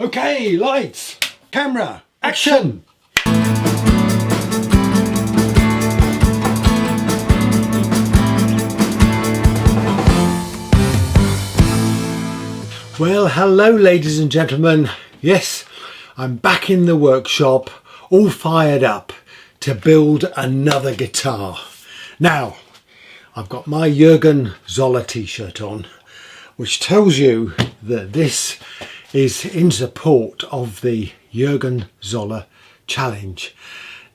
Okay, lights, camera, action! Well, hello ladies and gentlemen. Yes, I'm back in the workshop, all fired up to build another guitar. Now, I've got my Jurgen Zoller t-shirt on, which tells you that this is in support of the Jurgen Zoller challenge.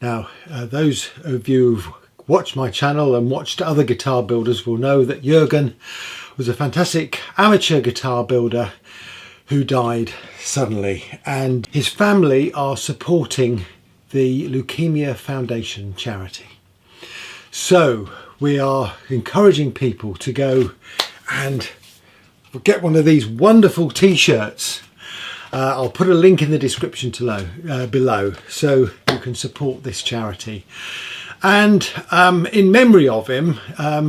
Now, those of you who've watched my channel and watched other guitar builders will know that Jurgen was a fantastic amateur guitar builder who died suddenly, and his family are supporting the Leukemia Foundation charity. So we are encouraging people to go and get one of these wonderful t-shirts. I'll put a link in the description below so you can support this charity. And in memory of him,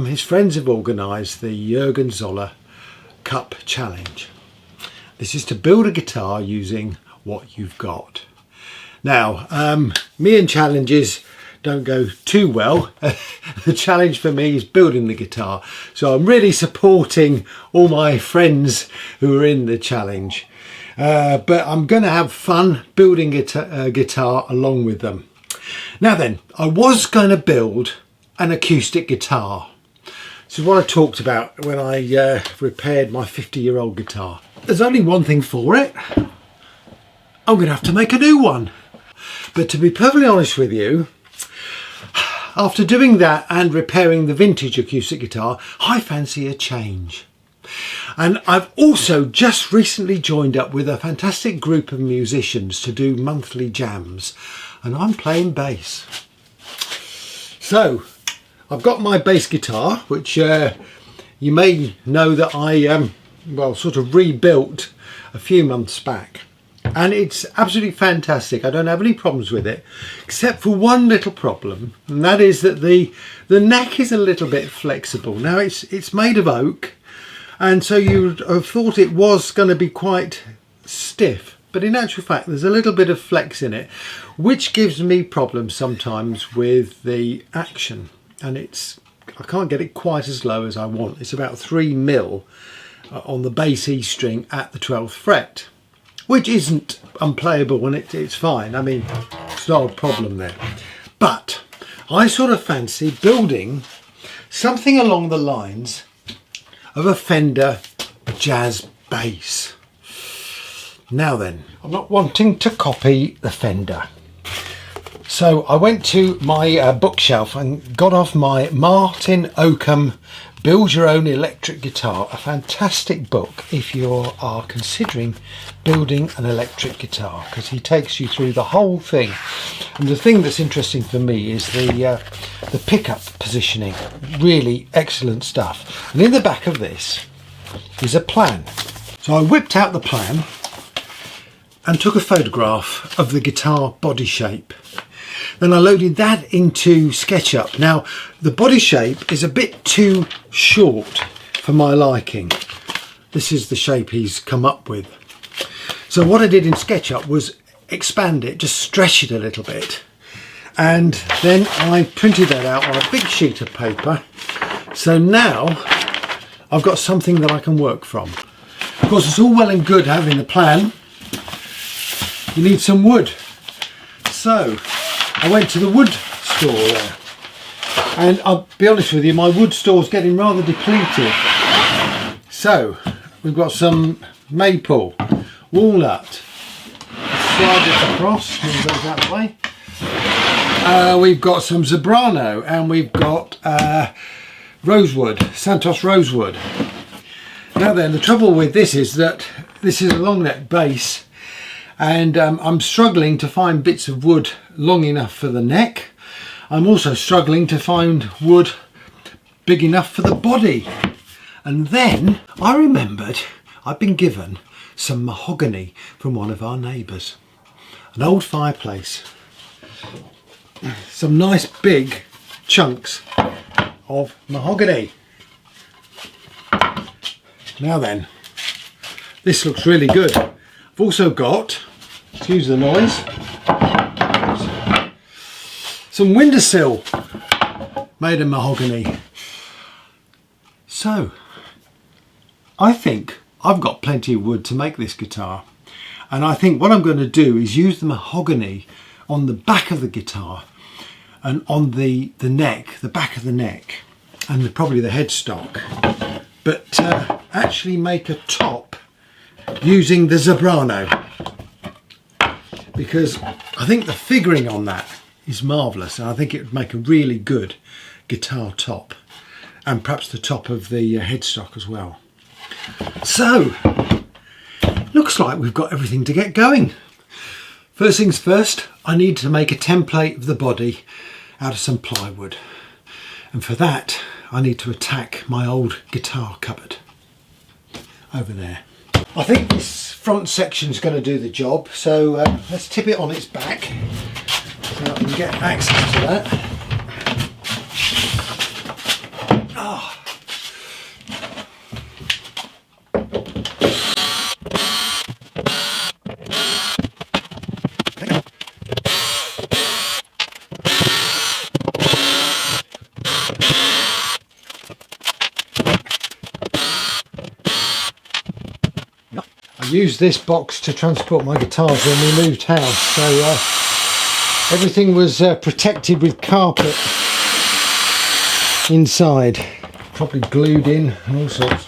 his friends have organised the Jurgen Zoller Cup Challenge. This is to build a guitar using what you've got. Now, me and challenges don't go too well. The challenge for me is building the guitar. So I'm really supporting all my friends who are in the challenge. But I'm going to have fun building a guitar along with them. Now then, I was going to build an acoustic guitar. This is what I talked about when I repaired my 50-year-old guitar. There's only one thing for it. I'm going to have to make a new one. But to be perfectly honest with you, after doing that and repairing the vintage acoustic guitar, I fancy a change. And I've also just recently joined up with a fantastic group of musicians to do monthly jams, and I'm playing bass. So I've got my bass guitar, which you may know that I sort of rebuilt a few months back, and it's absolutely fantastic. I don't have any problems with it, except for one little problem, and that is that the neck is a little bit flexible. Now it's made of oak, and so you'd have thought it was going to be quite stiff, but in actual fact there's a little bit of flex in it, which gives me problems sometimes with the action, and I can't get it quite as low as I want. It's about 3 mil on the bass E string at the 12th fret, which isn't unplayable, and it's fine. I mean, it's not a problem there. But I sort of fancy building something along the lines of a Fender jazz bass. Now then, I'm not wanting to copy the Fender. So I went to my bookshelf and got off my Martin Oakham Build Your Own Electric Guitar, a fantastic book if you are considering building an electric guitar, because he takes you through the whole thing. And the thing that's interesting for me is the pickup positioning. Really excellent stuff. And in the back of this is a plan. So I whipped out the plan and took a photograph of the guitar body shape. Then I loaded that into SketchUp. Now, the body shape is a bit too short for my liking. This is the shape he's come up with. So what I did in SketchUp was expand it, just stretch it a little bit. And then I printed that out on a big sheet of paper. So now I've got something that I can work from. Of course, it's all well and good having a plan. You need some wood. So I went to the wood store there, and I'll be honest with you, my wood store's getting rather depleted. So we've got some maple, walnut, slide it across, move those out of the way. We've got some zebrano, and we've got rosewood, Santos rosewood. Now then, the trouble with this is that this is a long neck bass, and I'm struggling to find bits of wood long enough for the neck. I'm also struggling to find wood big enough for the body. And then I remembered I'd been given some mahogany from one of our neighbours. An old fireplace. Some nice big chunks of mahogany. Now then, this looks really good. I've I've also got, excuse the noise, some windowsill made of mahogany. So I think I've got plenty of wood to make this guitar, and I think what I'm going to do is use the mahogany on the back of the guitar and on the neck, the back of the neck, and probably the headstock, but actually make a top using the Zebrano, because I think the figuring on that is marvellous, and I think it would make a really good guitar top, and perhaps the top of the headstock as well. So looks like we've got everything to get going. First things first, I need to make a template of the body out of some plywood, and for that I need to attack my old guitar cupboard over there. I think this front section is going to do the job, so let's tip it on its back so I can get access to that. I used this box to transport my guitars when we moved house, so everything was protected with carpet inside, probably glued in and all sorts.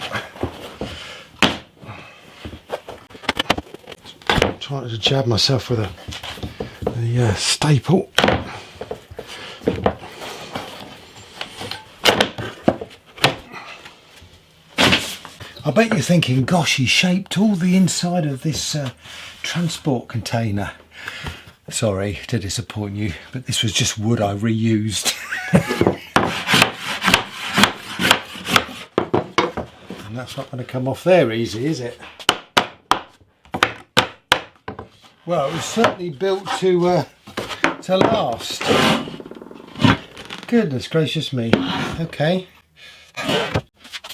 I'm trying to jab myself with a staple. I bet you're thinking, gosh, he shaped all the inside of this transport container. Sorry to disappoint you, but this was just wood I reused. And that's not going to come off there easy, is it? Well, it was certainly built to last. Goodness gracious me. Okay.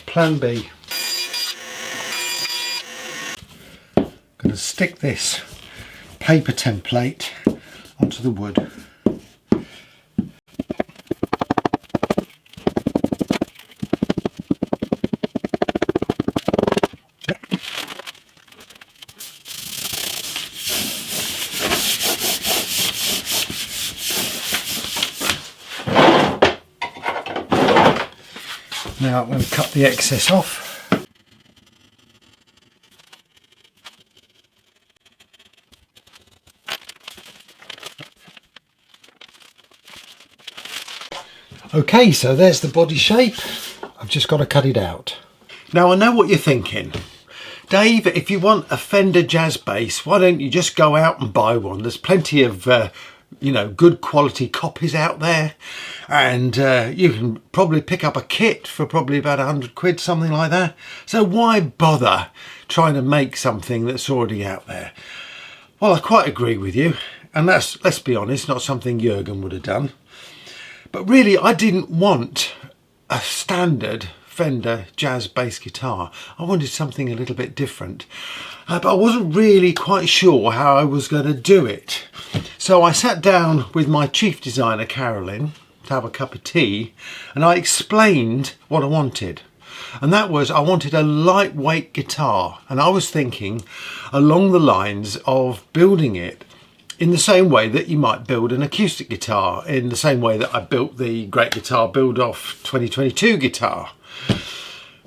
Plan B. Going to stick this paper template onto the wood. Now I'm going to cut the excess off. Okay, so there's the body shape. I've just got to cut it out. Now I know what you're thinking. Dave, if you want a Fender jazz bass, why don't you just go out and buy one? There's plenty of, good quality copies out there. And you can probably pick up a kit for probably about 100 quid, something like that. So why bother trying to make something that's already out there? Well, I quite agree with you. And that's, let's be honest, not something Jurgen would have done. But really, I didn't want a standard Fender jazz bass guitar. I wanted something a little bit different. But I wasn't really quite sure how I was going to do it. So I sat down with my chief designer, Carolyn, to have a cup of tea, and I explained what I wanted. And that was, I wanted a lightweight guitar. And I was thinking along the lines of building it in the same way that you might build an acoustic guitar, in the same way that I built the Great Guitar Build Off 2022 guitar.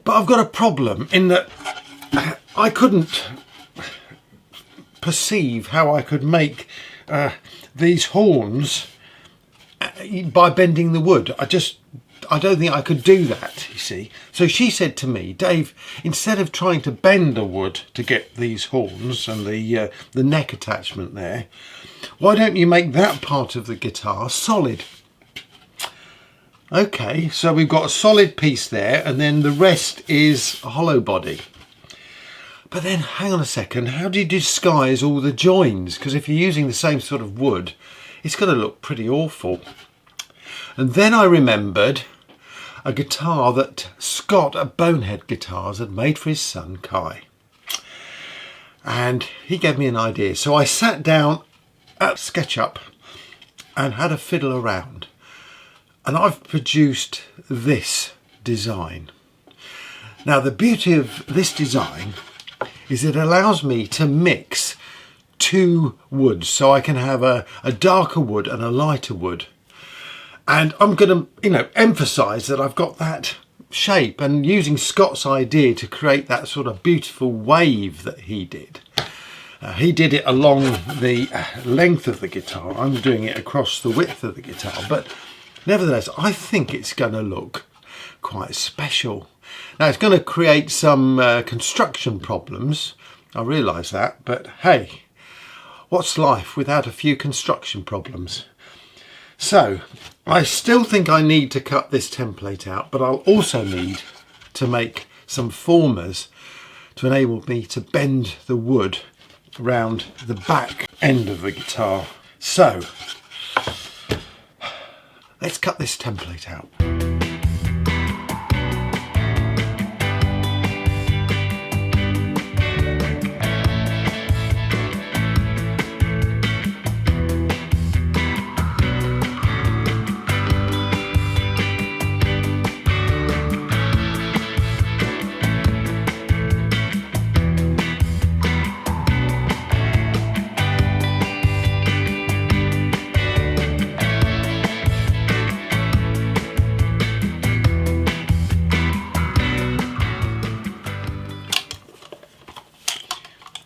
But I've got a problem in that I couldn't perceive how I could make these horns by bending the wood. I don't think I could do that, you see. So she said to me, Dave, instead of trying to bend the wood to get these horns and the neck attachment there, why don't you make that part of the guitar solid? Okay, so we've got a solid piece there, and then the rest is a hollow body. But then, hang on a second, how do you disguise all the joins? Because if you're using the same sort of wood, it's going to look pretty awful. And then I remembered a guitar that Scott at Bonehead Guitars had made for his son Kai. and he gave me an idea. So I sat down at SketchUp and had a fiddle around, and I've produced this design. Now the beauty of this design is it allows me to mix two woods, so I can have a darker wood and a lighter wood, and I'm going to emphasize that I've got that shape, and using Scott's idea to create that sort of beautiful wave that he did. He did it along the length of the guitar. I'm doing it across the width of the guitar, but nevertheless I think it's going to look quite special. Now it's going to create some construction problems, I realise that, but hey, what's life without a few construction problems? So I still think I need to cut this template out, but I'll also need to make some formers to enable me to bend the wood around the back end of the guitar. So let's cut this template out.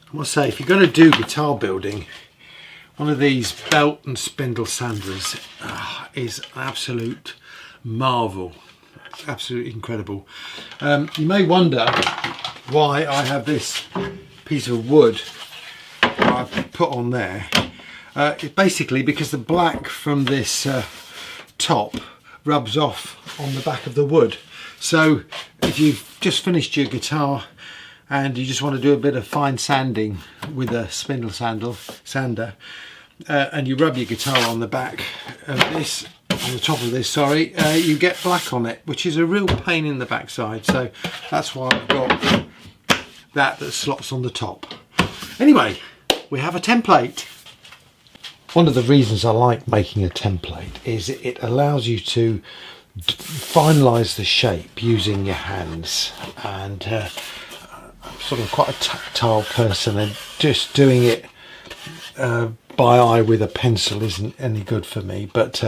I must say, if you're going to do guitar building, one of these belt and spindle sanders is an absolute marvel. It's absolutely incredible. You may wonder why I have this piece of wood I've put on there. It's basically because the black from this top rubs off on the back of the wood. So if you've just finished your guitar and you just want to do a bit of fine sanding with a spindle sander, and you rub your guitar on the back of this, on the top of this, sorry, you get black on it, which is a real pain in the backside. So that's why I've got that slots on the top. Anyway, we have a template. One of the reasons I like making a template is it allows you to finalise the shape using your hands, and I'm sort of quite a tactile person, and just doing it by eye with a pencil isn't any good for me, but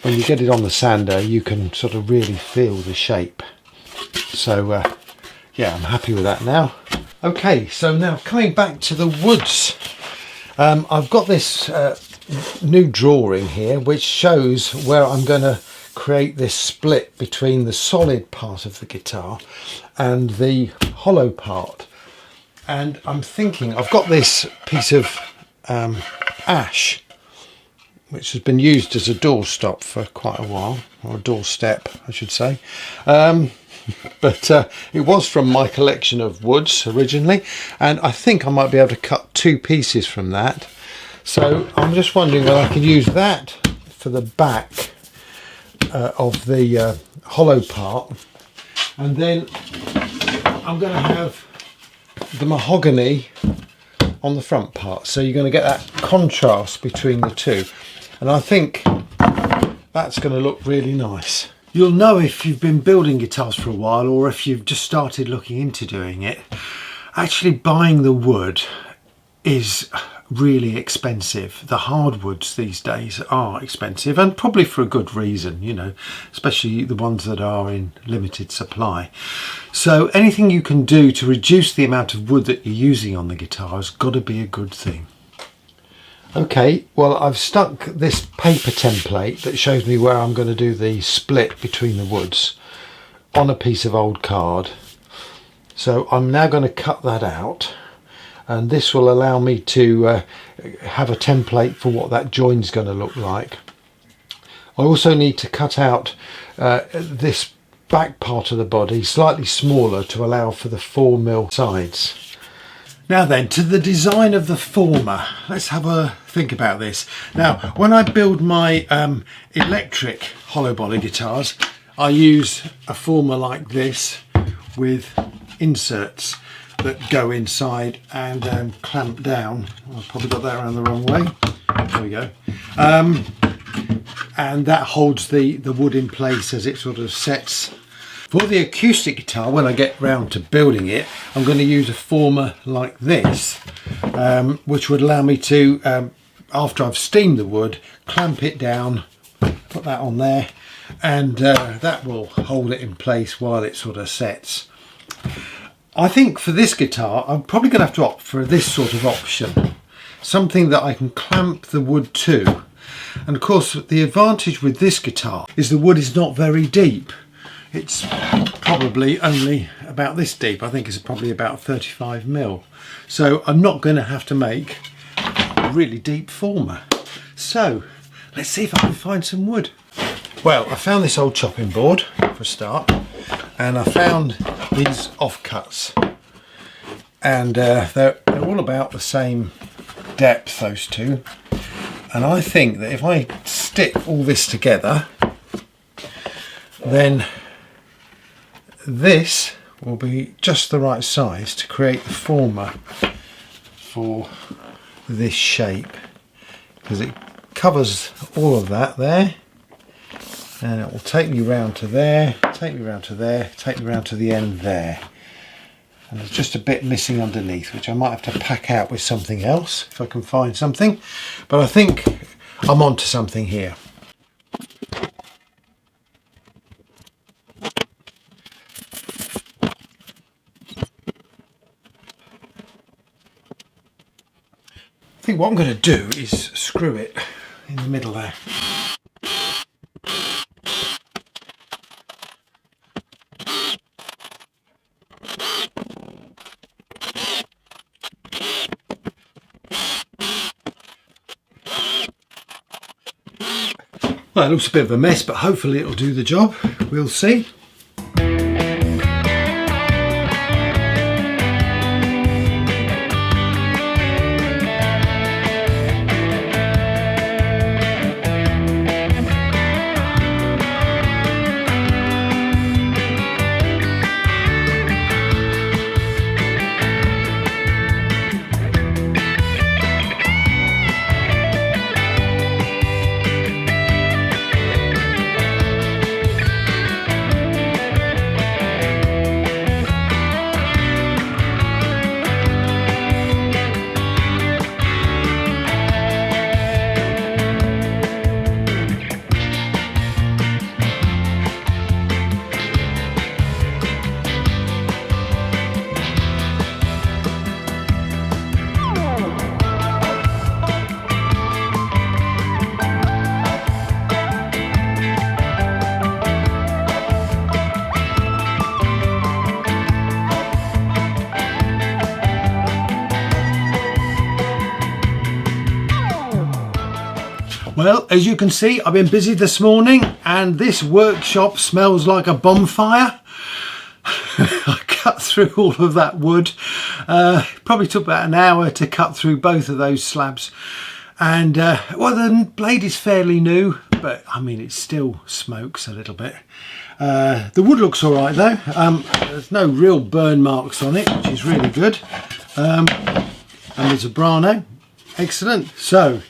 when you get it on the sander you can sort of really feel the shape. So yeah, I'm happy with that now. Okay, so now coming back to the woods, I've got this new drawing here which shows where I'm going to create this split between the solid part of the guitar and the hollow part. And I'm thinking, I've got this piece of ash which has been used as a doorstop for quite a while, or a doorstep I should say, but it was from my collection of woods originally, and I think I might be able to cut two pieces from that. So I'm just wondering whether I can use that for the back of the hollow part, and then I'm going to have the mahogany on the front part, so you're going to get that contrast between the two, and I think that's going to look really nice. You'll know if you've been building guitars for a while, or if you've just started looking into doing it, actually buying the wood is really expensive. The hardwoods these days are expensive, and probably for a good reason, you know, especially the ones that are in limited supply. So anything you can do to reduce the amount of wood that you're using on the guitar has got to be a good thing. Okay, well, I've stuck this paper template that shows me where I'm going to do the split between the woods on a piece of old card. So I'm now going to cut that out, and this will allow me to have a template for what that join's going to look like. I also need to cut out this back part of the body slightly smaller to allow for the 4mm sides. Now then, to the design of the former. Let's have a think about this. Now, when I build my electric hollow body guitars, I use a former like this with inserts. that go inside and clamp down. I've probably got that around the wrong way. There we go. And that holds the wood in place as it sort of sets. For the acoustic guitar, when I get round to building it, I'm going to use a former like this, which would allow me to, after I've steamed the wood, clamp it down, put that on there, and that will hold it in place while it sort of sets. I think for this guitar, I'm probably going to have to opt for this sort of option, something that I can clamp the wood to. And of course, the advantage with this guitar is the wood is not very deep. It's probably only about this deep. I think it's probably about 35mm. So I'm not going to have to make a really deep former. So let's see if I can find some wood. Well, I found this old chopping board for a start, and I found these offcuts, and they're all about the same depth, those two. And I think that if I stick all this together, then this will be just the right size to create the former for this shape, because it covers all of that there, and it will take me round to there, take me round to there, take me round to the end there. And there's just a bit missing underneath, which I might have to pack out with something else if I can find something. But I think I'm onto something here. I think what I'm going to do is screw it in the middle there. Well, it looks a bit of a mess, but hopefully it'll do the job. We'll see. Well, as you can see, I've been busy this morning and this workshop smells like a bonfire. I cut through all of that wood. Probably took about an hour to cut through both of those slabs. And well, the blade is fairly new, but I mean, it still smokes a little bit. The wood looks all right though. There's no real burn marks on it, which is really good. And there's a Brano. Excellent. So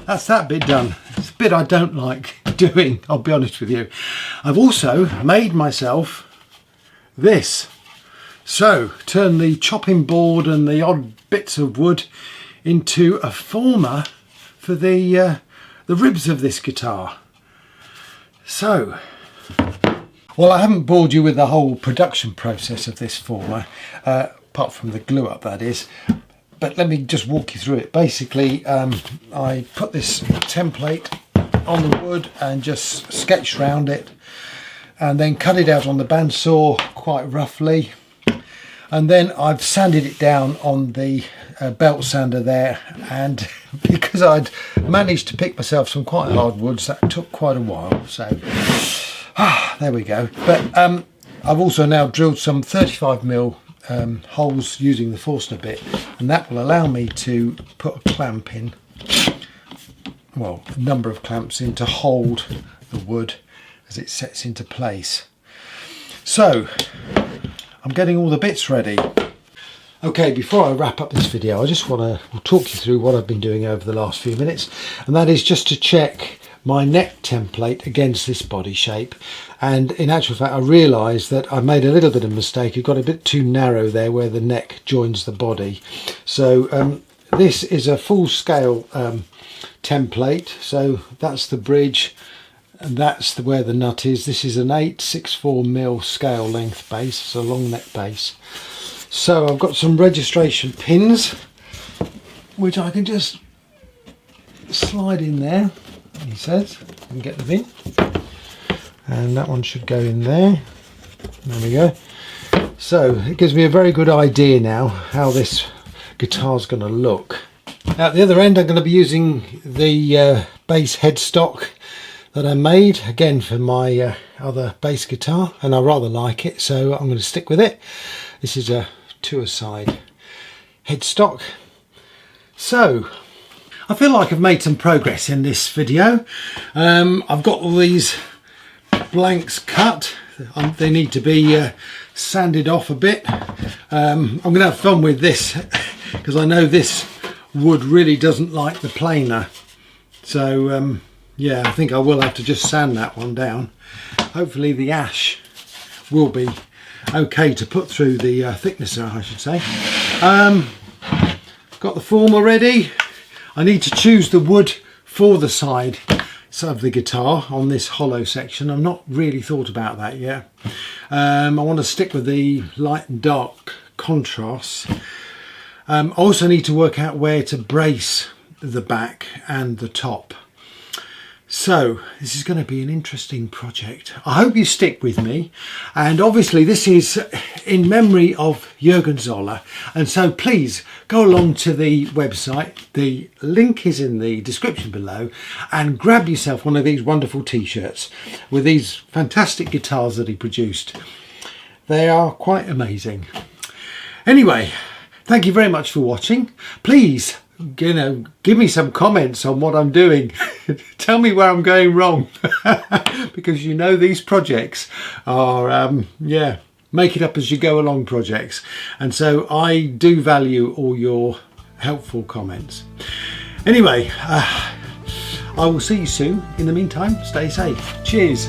that's that bit done. It's a bit I don't like doing, I'll be honest with you. I've also made myself this. So turn the chopping board and the odd bits of wood into a former for the ribs of this guitar. So, well, I haven't bored you with the whole production process of this former, apart from the glue up, that is. But let me just walk you through it. Basically, I put this template on the wood and just sketched round it, and then cut it out on the bandsaw quite roughly. And then I've sanded it down on the belt sander there, and because I'd managed to pick myself some quite hard woods, that took quite a while. So there we go. But I've also now drilled some 35mm holes using the Forstner bit, and that will allow me to put a clamp in, well, a number of clamps in to hold the wood as it sets into place. So I'm getting all the bits ready. Okay, before I wrap up this video, I just want to talk you through what I've been doing over the last few minutes, and that is just to check my neck template against this body shape. And in actual fact, I realised that I made a little bit of a mistake. It got a bit too narrow there where the neck joins the body. So this is a full scale template. So that's the bridge, and that's where the nut is. This is an 864mm scale length base, so a long neck base. So I've got some registration pins which I can just slide in there, he says, and get them in. And that one should go in there. There we go. So it gives me a very good idea now how this guitar's going to look. At the other end I'm going to be using the bass headstock that I made again for my other bass guitar, and I rather like it, so I'm going to stick with it. This is a two-a-side headstock. So I feel like I've made some progress in this video. I've got all these blanks cut. They need to be sanded off a bit. I'm going to have fun with this because I know this wood really doesn't like the planer. So yeah, I think I will have to just sand that one down. Hopefully the ash will be okay to put through the thicknesser, I should say. Got the former ready. I need to choose the wood for the side of the guitar on this hollow section. I've not really thought about that yet. I want to stick with the light and dark contrasts. I also need to work out where to brace the back and the top. So this is going to be an interesting project. I hope you stick with me, and obviously this is in memory of Jurgen Zoller, and so please go along to the website. The link is in the description below, and grab yourself one of these wonderful t-shirts with these fantastic guitars that he produced. They are quite amazing. Anyway, thank you very much for watching. Please, you know, give me some comments on what I'm doing. Tell me where I'm going wrong, because you know these projects are yeah, make it up as you go along projects, and so I do value all your helpful comments. Anyway, I will see you soon. In the meantime, stay safe. Cheers.